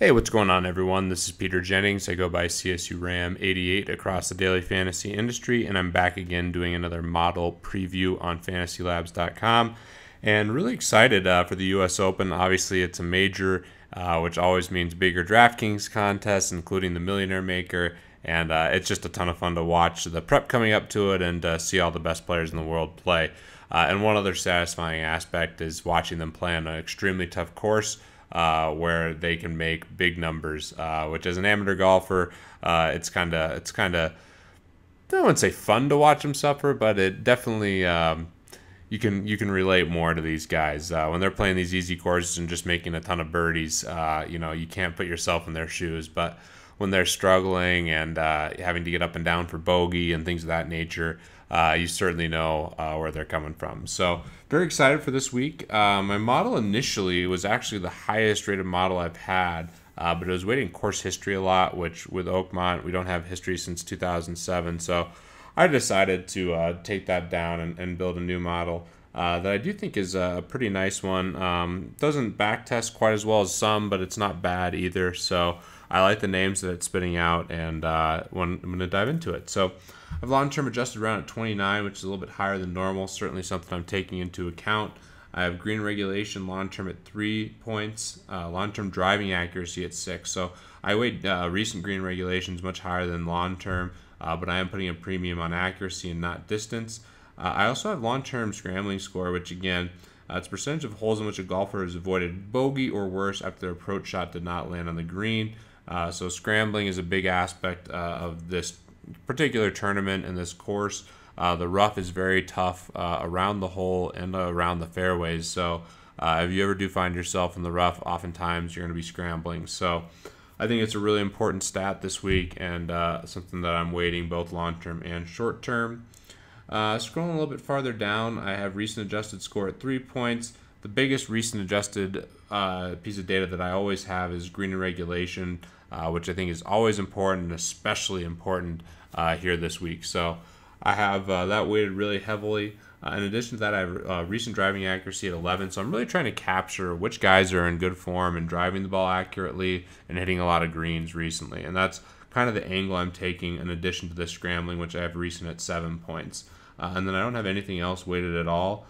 Hey, what's going on, everyone? This is Peter Jennings. I go by CSURAM88 across the daily fantasy industry, and I'm back again doing another model preview on fantasylabs.com. And really excited for the U.S. Open. Obviously, it's a major, which always means bigger DraftKings contests, including the Millionaire Maker. And it's just a ton of fun to watch the prep coming up to it and see all the best players in the world play. And one other satisfying aspect is watching them play on an extremely tough course. Where they can make big numbers, which as an amateur golfer, it's kind of I wouldn't say fun to watch them suffer, but it definitely you can relate more to these guys when they're playing these easy courses and just making a ton of birdies. You can't put yourself in their shoes, but when they're struggling and having to get up and down for bogey and things of that nature, you certainly know where they're coming from. So very excited for this week. My model initially was actually the highest rated model I've had, but it was weighting course history a lot, which with Oakmont, we don't have history since 2007. So I decided to take that down and build a new model that I do think is a pretty nice one. Doesn't backtest quite as well as some, but it's not bad either. So I like the names that it's spitting out, and I'm going to dive into it. So I've long-term adjusted around at 29, which is a little bit higher than normal. Certainly something I'm taking into account. I have green regulation long-term at 3 points, long-term driving accuracy at 6. So I weight recent green regulations much higher than long-term, but I am putting a premium on accuracy and not distance. I also have long-term scrambling score, which again, it's percentage of holes in which a golfer has avoided bogey or worse after their approach shot did not land on the green. So scrambling is a big aspect of this particular tournament and this course. The rough is very tough around the hole and around the fairways. So if you ever do find yourself in the rough, oftentimes you're going to be scrambling. So I think it's a really important stat this week and something that I'm weighting both long-term and short-term. Scrolling a little bit farther down, I have recent adjusted score at 3 points. The biggest recent adjusted piece of data that I always have is green and regulation, which I think is always important and especially important here this week. So I have that weighted really heavily. In addition to that, I have recent driving accuracy at 11. So I'm really trying to capture which guys are in good form and driving the ball accurately and hitting a lot of greens recently. And that's kind of the angle I'm taking in addition to this scrambling, which I have recent at 7 points. And then I don't have anything else weighted at all.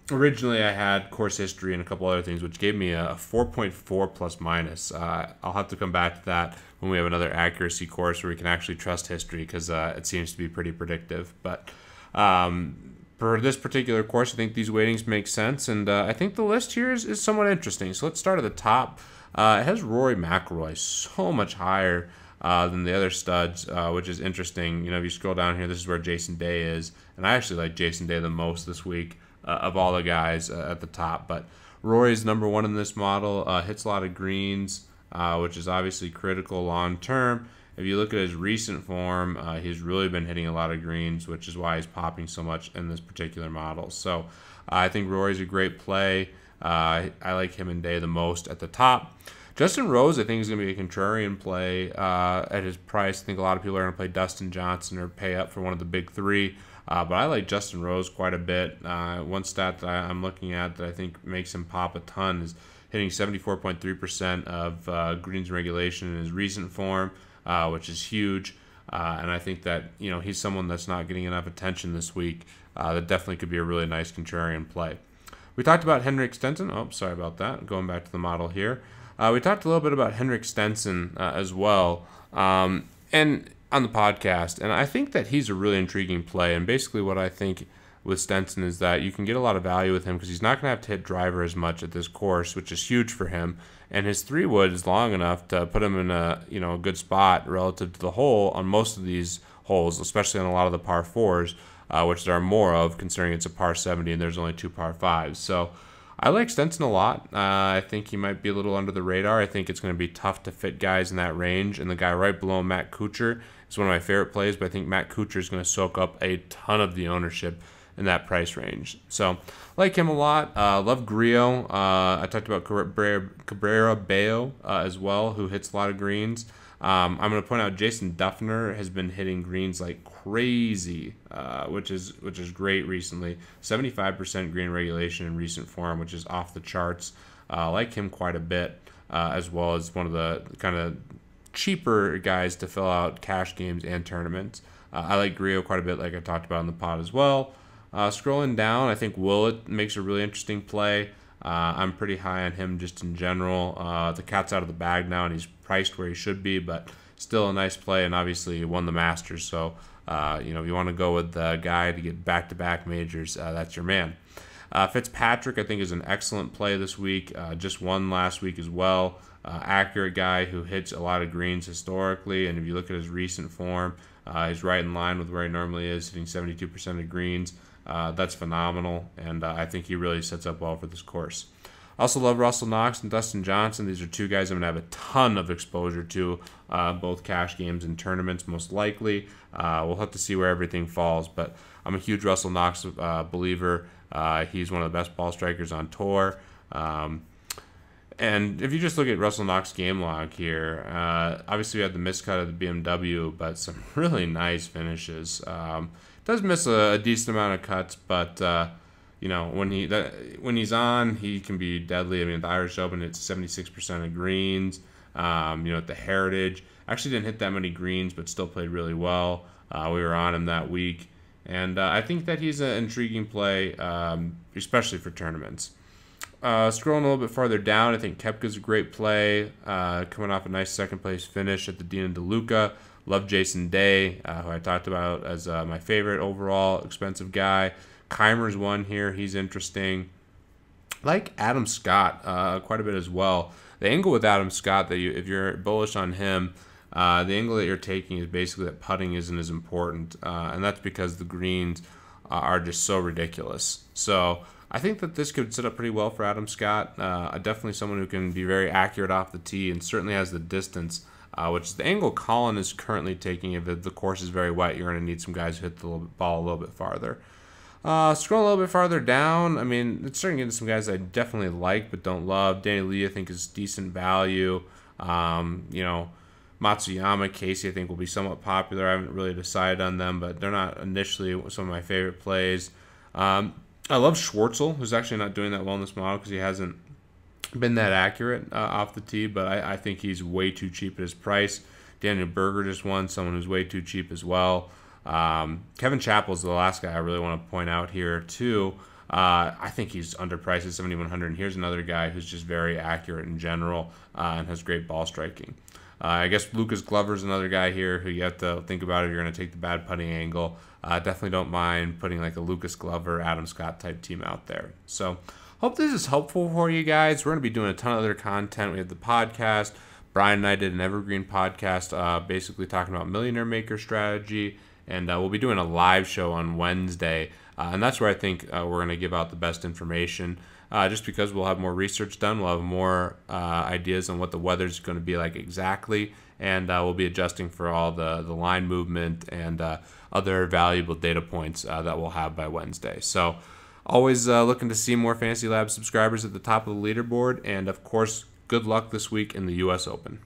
Originally I had course history and a couple other things, which gave me a 4.4 plus minus. I'll have to come back to that when we have another accuracy course where we can actually trust history, because it seems to be pretty predictive. But for this particular course, I think these weightings make sense, and I think the list here is somewhat interesting. So let's start at the top. It has Rory McIlroy so much higher than the other studs, which is interesting. You know, if you scroll down here, this is where Jason Day is, and I actually like Jason Day the most this week of all the guys at the top. But Rory's number one in this model, hits a lot of greens, which is obviously critical long term. If you look at his recent form, he's really been hitting a lot of greens, which is why he's popping so much in this particular model. So I think Rory's a great play. I like him and Day the most at the top. Justin Rose, I think, is going to be a contrarian play at his price. I think a lot of people are going to play Dustin Johnson or pay up for one of the big three. But I like Justin Rose quite a bit. One stat that I'm looking at that I think makes him pop a ton is hitting 74.3% of greens regulation in his recent form, which is huge. And I think that, you know, he's someone that's not getting enough attention this week. That definitely could be a really nice contrarian play. We talked about Henrik Stenson. Oh, sorry about that. Going back to the model here. We talked a little bit about Henrik Stenson as well, and on the podcast, and I think that he's a really intriguing play. And basically what I think with Stenson is that you can get a lot of value with him because he's not going to have to hit driver as much at this course, which is huge for him. And his 3-wood is long enough to put him in a good spot relative to the hole on most of these holes, especially on a lot of the par 4s, which there are more of, considering it's a par 70 and there's only 2 par 5s. So I like Stenson a lot. I think he might be a little under the radar. I think it's going to be tough to fit guys in that range. And the guy right below him, Matt Kuchar, is one of my favorite plays, but I think Matt Kuchar is going to soak up a ton of the ownership in that price range. So like him a lot. Love Grillo. I talked about Cabrera Bello as well, who hits a lot of greens. I'm going to point out Jason Duffner has been hitting greens like crazy, which is great recently. 75% green regulation in recent form, which is off the charts. I like him quite a bit. as well as one of the kind of cheaper guys to fill out cash games and tournaments. I like Grillo quite a bit, like I talked about in the pod as well. Scrolling down, I think Willett makes a really interesting play. I'm pretty high on him just in general. The cat's out of the bag now, and he's priced where he should be, but still a nice play, and obviously he won the Masters, so if you want to go with the guy to get back-to-back majors, that's your man. Fitzpatrick, I think, is an excellent play this week. Just won last week as well. Accurate guy who hits a lot of greens historically, and if you look at his recent form, he's right in line with where he normally is, hitting 72% of greens. That's phenomenal, and I think he really sets up well for this course. I also love Russell Knox and Dustin Johnson. These are two guys I'm going to have a ton of exposure to, both cash games and tournaments most likely. We'll have to see where everything falls, but I'm a huge Russell Knox believer. He's one of the best ball strikers on tour. And if you just look at Russell Knox's game log here, obviously we had the miscut of the BMW, but some really nice finishes. Does miss a decent amount of cuts, but when he's on, he can be deadly. I mean, at the Irish Open, it's 76% of greens. At the Heritage, actually didn't hit that many greens, but still played really well. We were on him that week, and I think that he's an intriguing play, especially for tournaments. Scrolling a little bit farther down, I think Koepka's a great play, coming off a nice second place finish at the Dean and DeLuca. Love Jason Day, who I talked about as my favorite overall expensive guy. Keimer's one here. He's interesting. Like Adam Scott quite a bit as well. The angle with Adam Scott, if you're bullish on him, the angle that you're taking is basically that putting isn't as important, and that's because the greens are just so ridiculous. So I think that this could set up pretty well for Adam Scott. Definitely someone who can be very accurate off the tee and certainly has the distance, which is the angle Colin is currently taking. If the course is very wet, you're going to need some guys who hit the ball a little bit farther. Scrolling a little bit farther down, I mean, it's starting to get into some guys I definitely like but don't love. Danny Lee, I think, is decent value. Matsuyama, Casey, I think, will be somewhat popular. I haven't really decided on them, but they're not initially some of my favorite plays. I love Schwartzel, who's actually not doing that well in this model because he hasn't been that accurate off the tee, but I think he's way too cheap at his price. Daniel Berger just won, someone who's way too cheap as well. Kevin Chappell's the last guy I really want to point out here, too. I think he's underpriced at $7,100, and here's another guy who's just very accurate in general and has great ball striking. I guess Lucas Glover's another guy here who you have to think about if you're going to take the bad putting angle. Definitely don't mind putting like a Lucas Glover, Adam Scott type team out there. So hope this is helpful for you guys. We're going to be doing a ton of other content. We have the podcast. Brian and I did an evergreen podcast basically talking about millionaire maker strategy. And we'll be doing a live show on Wednesday. And that's where I think we're going to give out the best information. Just because we'll have more research done. We'll have more ideas on what the weather's going to be like exactly. And we'll be adjusting for all the line movement and other valuable data points that we'll have by Wednesday. So always looking to see more Fantasy Lab subscribers at the top of the leaderboard. And, of course, good luck this week in the U.S. Open.